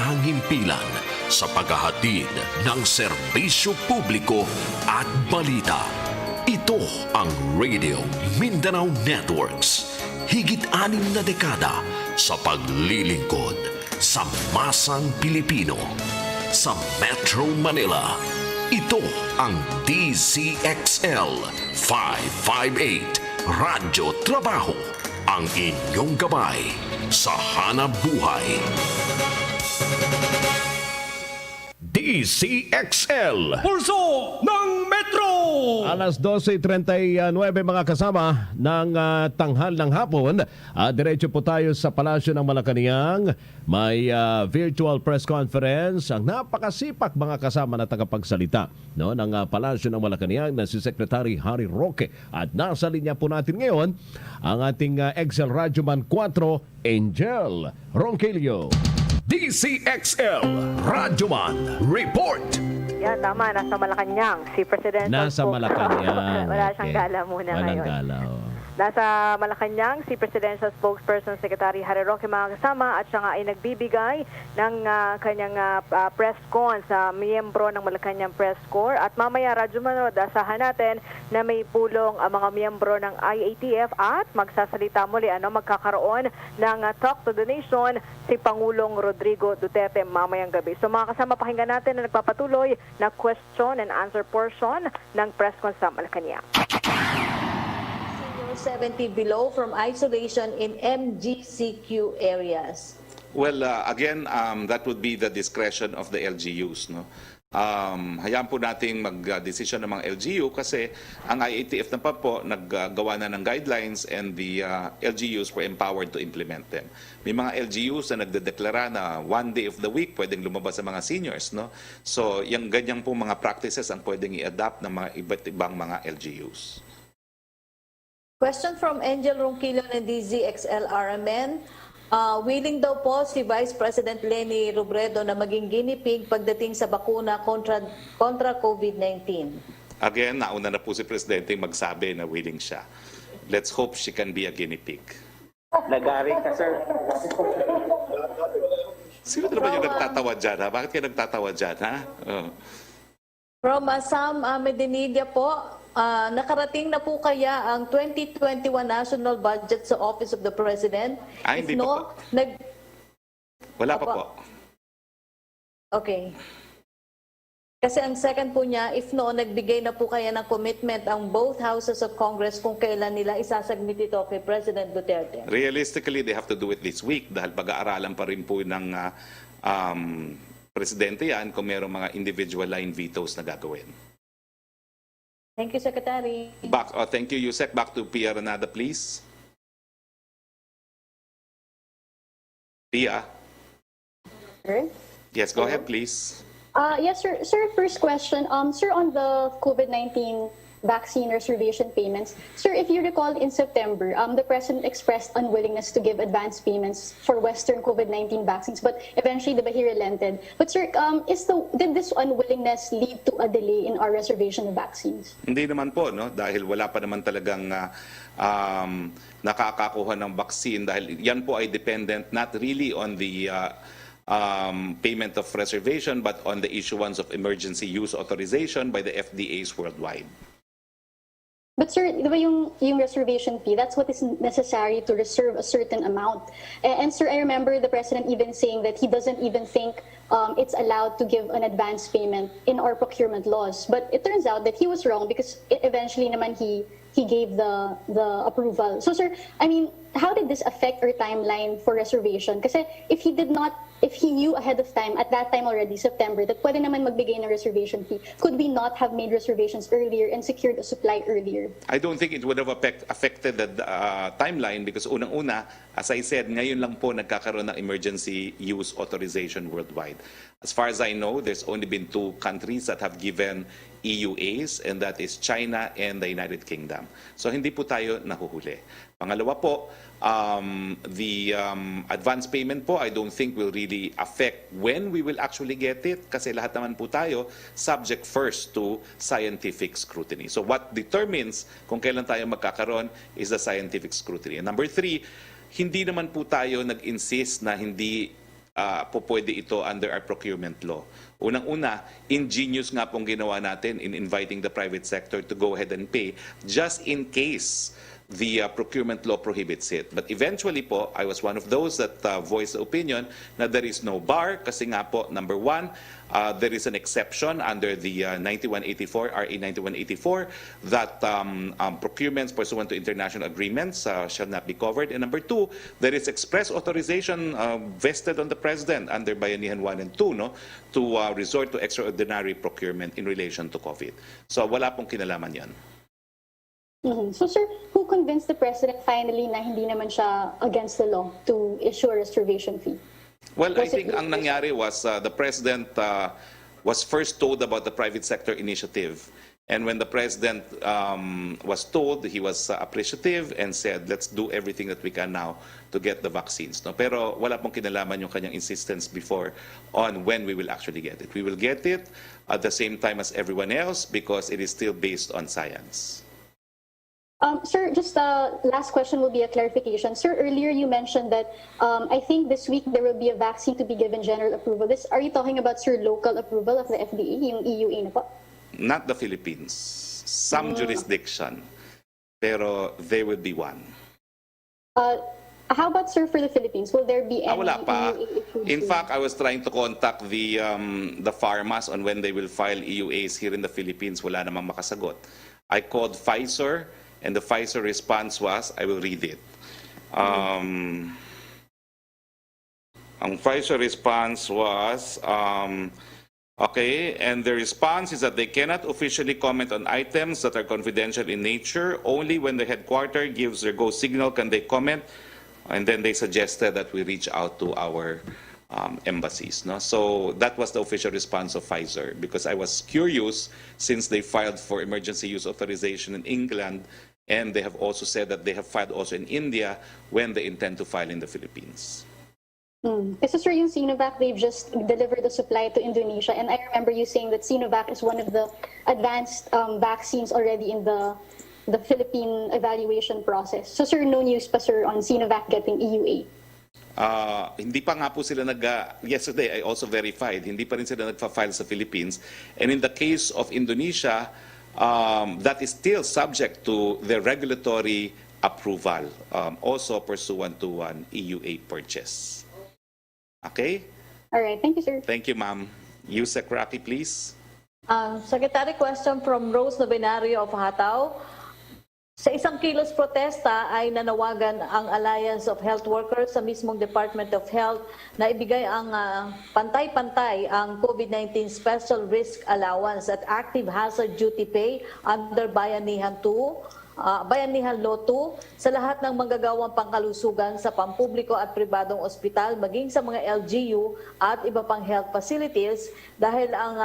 ang himpilan sa paghahatid ng serbisyo publiko at balita. Ito ang Radio Mindanao Networks. Higit-6 na dekada sa paglilingkod sa masang Pilipino. Sa Metro Manila, ito ang Dzxl 558 Radyo Trabaho, ang inyong gabay sa hanap buhay. Dzxl Pulso ng Metro! Alas 12:39 mga kasama ng tanghal ng hapon. Diretso po tayo sa Palasyo ng Malacanang. May virtual press conference ang napakasipak mga kasama na tagapagsalita ng Palasyo ng Malacanang na si Secretary Harry Roque. At nasa linya po natin ngayon ang ating Dzxl Radyoman 4, Angel Ronquillo. DCXL Radyoman Report. Yan, tama. Nasa Malacanang. Si President. Nasa Malacanang. Wala siyang gala muna Walang ngayon. gala, Nasa Malacanang, si Presidential Spokesperson Secretary Harry Roque mga kasama at siya nga ay nagbibigay ng kanyang press con sa miyembro ng Malacanang Press Corps. At mamaya, Radyo Manod, asahan natin na may pulong ang mga miyembro ng IATF at magsasalita muli, magkakaroon ng Talk to the Nation si Pangulong Rodrigo Duterte mamayang gabi. So mga kasama, pakinggan natin na nagpapatuloy na question and answer portion ng press con sa Malacanang. 70 below from isolation in MGCQ areas? Well, again, that would be the discretion of the LGUs. No? Hayaan po nating mag-decision ng mga LGU kasi ang IATF na pa po naggawa na ng guidelines and the LGUs were empowered to implement them. May mga LGUs na nagdedeklara na one day of the week pwedeng lumabas sa mga seniors. No? So, yung ganyan po mga practices ang pwedeng i-adapt ng mga iba't ibang mga LGUs. Question from Angel Ronquillo ng DZXL RMN. Willing daw po si Vice President Leni Robredo na maging guinea pig pagdating sa bakuna kontra COVID-19. Again, nauna na po si Presidente magsabi na willing siya. Let's hope she can be a guinea pig. Nagari ka, sir. Sino naman yung nagtatawa dyan, ha? Bakit kayo nagtatawa dyan, ha? From Sam Medinilla po, nakarating na po kaya ang 2021 national budget sa Office of the President? Hindi pa po. Wala pa po. Okay. Kasi ang second po niya, if no, nagbigay na po kaya ng commitment ang both houses of Congress kung kailan nila isasubmit ito kay President Duterte? Realistically, they have to do it this week dahil pag-aaralan pa rin po ng Presidente yan kung mayroong mga individual line vetoes na gagawin. Thank you, Secretary. Thank you, Yusek. Back to Pia Renada, please. Pia? Sir? Yes, go ahead, please. Yes, sir. Sir, first question. Sir, on the COVID-19 vaccine reservation payments, sir, if you recall in September, the President expressed unwillingness to give advance payments for Western COVID-19 vaccines, but eventually, he relented. But sir, did this unwillingness lead to a delay in our reservation of vaccines? Hindi naman po, no? Dahil wala pa naman talagang nakakakuha ng vaccine dahil yan po ay dependent not really on the payment of reservation but on the issuance of emergency use authorization by the FDAs worldwide. But sir, di ba yung reservation fee, that's what is necessary to reserve a certain amount. And sir, I remember the President even saying that he doesn't even think it's allowed to give an advance payment in our procurement laws. But it turns out that he was wrong because eventually naman he gave the approval. So sir, I mean, how did this affect our timeline for reservation? Kasi if he knew ahead of time, at that time already, September, that pwede naman magbigay ng reservation fee, could we not have made reservations earlier and secured a supply earlier? I don't think it would have affected the timeline because unang-una, as I said, ngayon lang po nagkakaroon ng emergency use authorization worldwide. As far as I know, there's only been 2 countries that have given EUAs, and that is China and the United Kingdom. So hindi po tayo nahuhuli. Pangalawa po, the advance payment po, I don't think will really affect when we will actually get it kasi lahat naman po tayo subject first to scientific scrutiny. So what determines kung kailan tayo magkakaroon is the scientific scrutiny. And number 3, hindi naman po tayo nag-insist na hindi pwede ito under our procurement law. Unang-una, ingenious nga pong ginawa natin in inviting the private sector to go ahead and pay just in case the procurement law prohibits it. But eventually po, I was one of those that voiced the opinion na there is no bar kasi nga po, number one, there is an exception under the 9184, RA 9184, that procurements pursuant to international agreements shall not be covered. And number two, there is express authorization vested on the President under Bayanihan 1 and 2 no, to resort to extraordinary procurement in relation to COVID. So wala pong kinalaman yan. So sir, who convinced the president finally na hindi naman siya against the law to issue a reservation fee? Well, I think ang nangyari was the president was first told about the private sector initiative. And when the president was told, he was appreciative and said, let's do everything that we can now to get the vaccines. No? Pero wala pong kinalaman yung kanyang insistence before on when we will actually get it. We will get it at the same time as everyone else because it is still based on science. Sir, just last question will be a clarification. Sir, earlier you mentioned that I think this week there will be a vaccine to be given general approval. Are you talking about, sir, local approval of the FDA, yung EUA na po? Not the Philippines. Some jurisdiction. Pero there will be one. How about, sir, for the Philippines? Will there be any Wala pa. EUA approved? In fact, I was trying to contact the pharmas on when they will file EUAs here in the Philippines. Wala namang makasagot. I called Pfizer, and the Pfizer response was, I will read it. Ang Pfizer response was, okay, and the response is that they cannot officially comment on items that are confidential in nature. Only when the headquarter gives their go signal can they comment. And then they suggested that we reach out to our embassies. No? So that was the official response of Pfizer because I was curious since they filed for emergency use authorization in England and they have also said that they have filed also in India when they intend to file in the Philippines. Kasi sir, yung Sinovac, they've just delivered the supply to Indonesia. And I remember you saying that Sinovac is one of the advanced vaccines already in the Philippine evaluation process. So sir, no news pa sir on Sinovac getting EUA? Hindi pa nga po sila yesterday I also verified, hindi pa rin sila nagfa-file sa Philippines. And in the case of Indonesia, that is still subject to the regulatory approval, also pursuant to an EUA purchase. Okay? All right, thank you, sir. Thank you, ma'am. Yusek Rocky, please. Secretary, question from Rose Novenario of Hataw. Sa isang kilos protesta ay nanawagan ang Alliance of Health Workers sa mismong Department of Health na ibigay ang pantay-pantay ang COVID-19 Special Risk Allowance at Active Hazard Duty Pay under Bayanihan 2, Bayanihan Law 2 sa lahat ng manggagawang pangkalusugan sa pampubliko at pribadong ospital maging sa mga LGU at iba pang health facilities dahil ang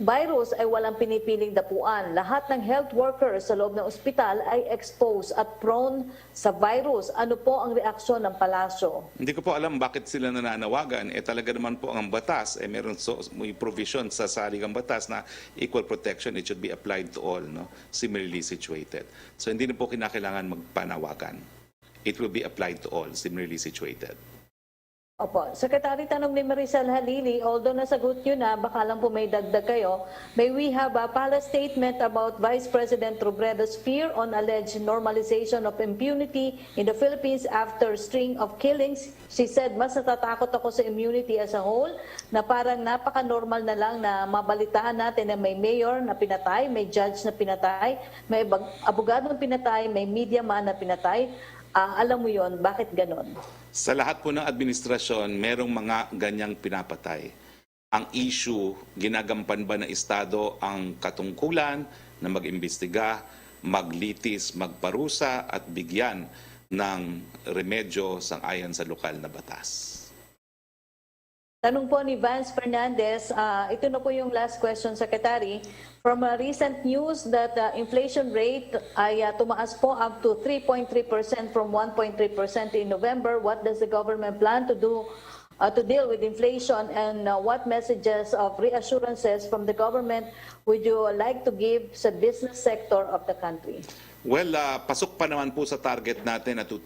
virus ay walang pinipiling dapuan. Lahat ng health workers sa loob ng ospital ay exposed at prone sa virus. Ano po ang reaksyon ng palasyo? Hindi ko po alam bakit sila nananawagan. Talaga naman po ang batas. Meron may provision sa saligang batas na equal protection. It should be applied to all, no? Similarly situated. So hindi na po kinakailangan magpanawagan. It will be applied to all, similarly situated. Opo. Secretary, tanong ni Maricel Halili, although nasagot nyo na, baka lang po may dagdag kayo, may we have a palace statement about Vice President Robredo's fear on alleged normalization of impunity in the Philippines after string of killings. She said, mas natatakot ako sa immunity as a whole, na parang napaka-normal na lang na mabalitaan natin na may mayor na pinatay, may judge na pinatay, may abogadong pinatay, may media man na pinatay. Alam mo yon, bakit ganon? Sa lahat po ng administrasyon, merong mga ganyang pinapatay. Ang issue, ginagampan ba ng Estado ang katungkulan na mag-imbestiga, maglitis, magparusa at bigyan ng remedyo sang-ayon sa lokal na batas? Tanong po ni Vance Fernandez, ito na po yung last question, Secretary. From recent news that inflation rate ay tumaas po up to 3.3% from 1.3% in November. What does the government plan to do to deal with inflation, and what messages of reassurances from the government would you like to give sa business sector of the country? Well, pasok pa naman po sa target natin na 2%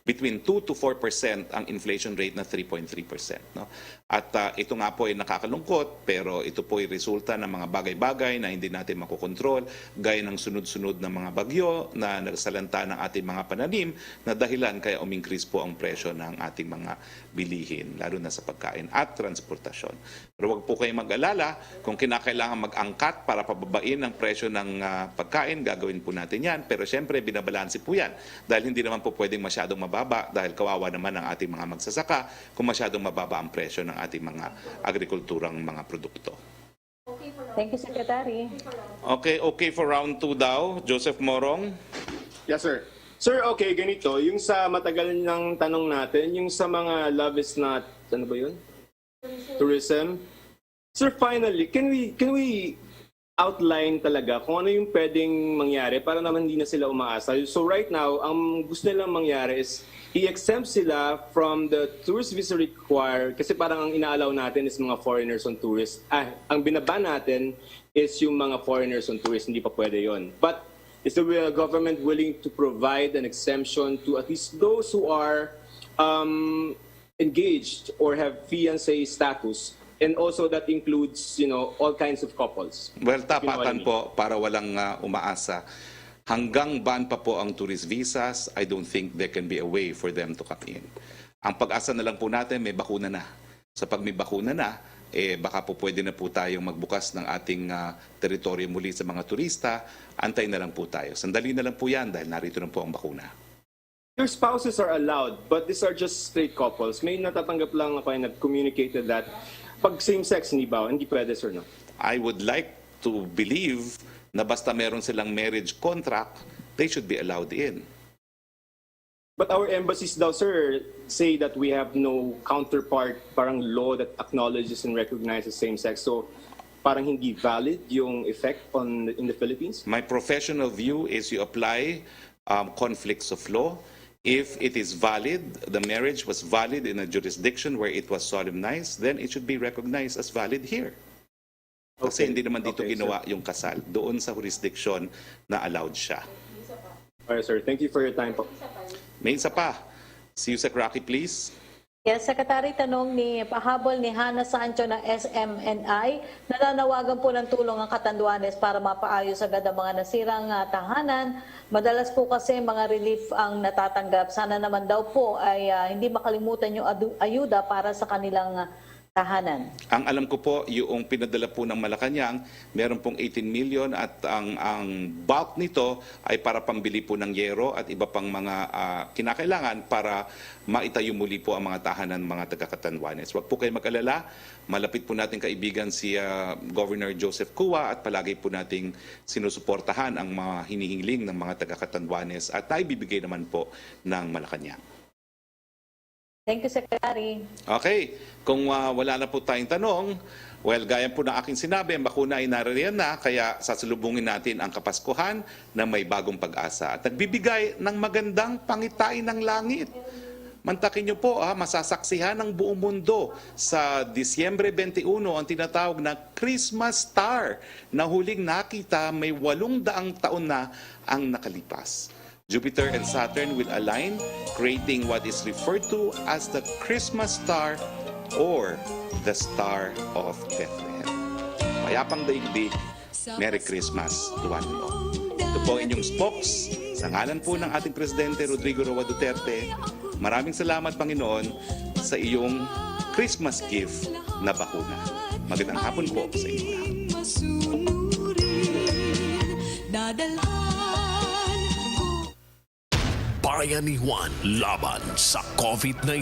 between 2 to 4% ang inflation rate na 3.3%. No? At ito nga po ay nakakalungkot, pero ito po ay resulta ng mga bagay-bagay na hindi natin makokontrol, gaya ng sunod-sunod na mga bagyo na nagsalanta ng ating mga pananim na dahilan kaya umingkris po ang presyo ng ating mga bilihin, lalo na sa pagkain at transportasyon. Pero wag po kayong mag-alala, kung kinakailangan mag-angkat para pababain ang presyo ng pagkain, gagawin po natin yan. Pero syempre, binabalansi po yan dahil hindi naman po pwedeng masyadong mababa dahil kawawa naman ang ating mga magsasaka kung masyadong mababa ang presyo ng ating mga agrikulturang mga produkto. Thank you, Secretary. Okay for round 2 daw. Joseph Morong. Yes, sir. Sir, okay, ganito. Yung sa matagal ng tanong natin, yung sa mga love is not, ano ba yun? Tourism. Sir, finally, can we outline talaga kung ano yung pwedeng mangyari para naman hindi na sila umaasa? So right now, ang gusto nilang mangyari is i-exempt sila from the tourist visa required kasi parang ang inaalaw natin is mga foreigners on tourists. Ang binaban natin is yung mga foreigners on tourists, hindi pa pwede yon. But is the government willing to provide an exemption to at least those who are engaged or have fiancé status? And also that includes, all kinds of couples. Well, tapatan po para walang umaasa. Hanggang ban pa po ang tourist visas, I don't think there can be a way for them to come in. Ang pag-asa na lang po natin, may bakuna na. Sa pag may bakuna na, baka po pwede na po tayong magbukas ng ating teritoryo muli sa mga turista. Antay na lang po tayo. Sandali na lang po yan dahil narito na po ang bakuna. Your spouses are allowed, but these are just straight couples. May natatanggap lang ako na communicated that pag same-sex, hindi pwede, sir, no? I would like to believe na basta meron silang marriage contract, they should be allowed in. But our embassies daw, sir, say that we have no counterpart, parang law that acknowledges and recognizes same-sex. So parang hindi valid yung effect in the Philippines? My professional view is you apply conflicts of law. If it is valid, the marriage was valid in a jurisdiction where it was solemnized, then it should be recognized as valid here. Kasi hindi naman dito ginawa yung kasal. Doon sa jurisdiction na allowed siya. Alright, sir. Thank you for your time po. May isa pa. Si Yusek Rocky, please. Yes, Secretary, tanong ni pahabol ni Hana Sancho ng SMNI, nananawagan po ng tulong ang Catanduanes para mapaayos agad ang mga nasirang tahanan. Madalas po kasi mga relief ang natatanggap. Sana naman daw po ay hindi makalimutan yung ayuda para sa kanilang tahanan. Ang alam ko po, yung pinadala po ng Malacanang, meron pong 18 million at ang bulk nito ay para pambili po ng yero at iba pang mga kinakailangan para maitayo muli po ang mga tahanan ng mga taga-Catanduanes. Huwag po kayo mag-alala, malapit po nating kaibigan si Governor Joseph Cua at palagi po nating sinusuportahan ang mga hinihiling ng mga taga-Catanduanes at naibibigay naman po ng Malacanang. Thank you, Secretary. Okay, kung wala na po tayong tanong, well, gaya po ng aking sinabi, ang bakuna ay naririyan na, kaya sasalubungin natin ang Kapaskuhan na may bagong pag-asa at nagbibigay ng magandang pangitain ng langit. Mantakin niyo po, masasaksihan ng buong mundo sa Disyembre 21 ang tinatawag na Christmas Star na huling nakita may 800 taon na ang nakalipas. Jupiter and Saturn will align, creating what is referred to as the Christmas star or the Star of Bethlehem. Mayapang daigdig, Merry Christmas to one and all. Ito po inyong spokes, sa ngalan po ng ating Presidente Rodrigo Roa Duterte. Maraming salamat, Panginoon, sa iyong Christmas gift na bakuna. Magandang hapon po sa inyo lahat. Bayanihan laban sa COVID-19.